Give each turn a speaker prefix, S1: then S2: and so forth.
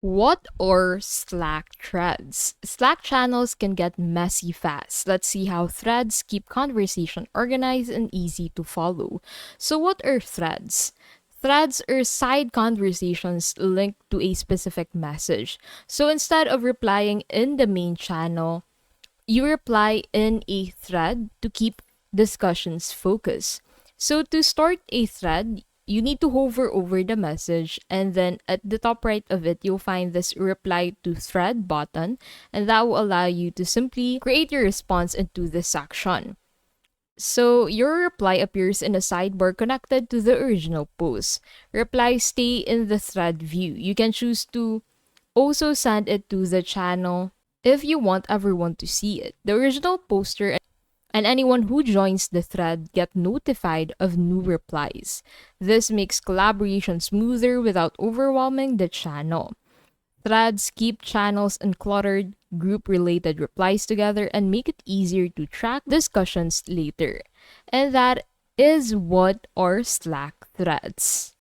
S1: What are Slack threads? Slack channels can get messy fast. Let's see how threads keep conversation organized and easy to follow. So, what are threads? Threads are side conversations linked to a specific message. So, instead of replying in the main channel, you reply in a thread to keep discussions focused. So to start a thread, you need to hover over the message, and then at the top right of it, you'll find this reply to thread button, and that will allow you to simply create your response into this section. So your reply appears in a sidebar connected to the original post. Replies stay in the thread view. You can choose to also send it to the channel if you want everyone to see it. The original poster and anyone who joins the thread get notified of new replies. This makes collaboration smoother without overwhelming the channel. Threads keep channels uncluttered, group related replies together, and make it easier to track discussions later. And that is what are Slack threads.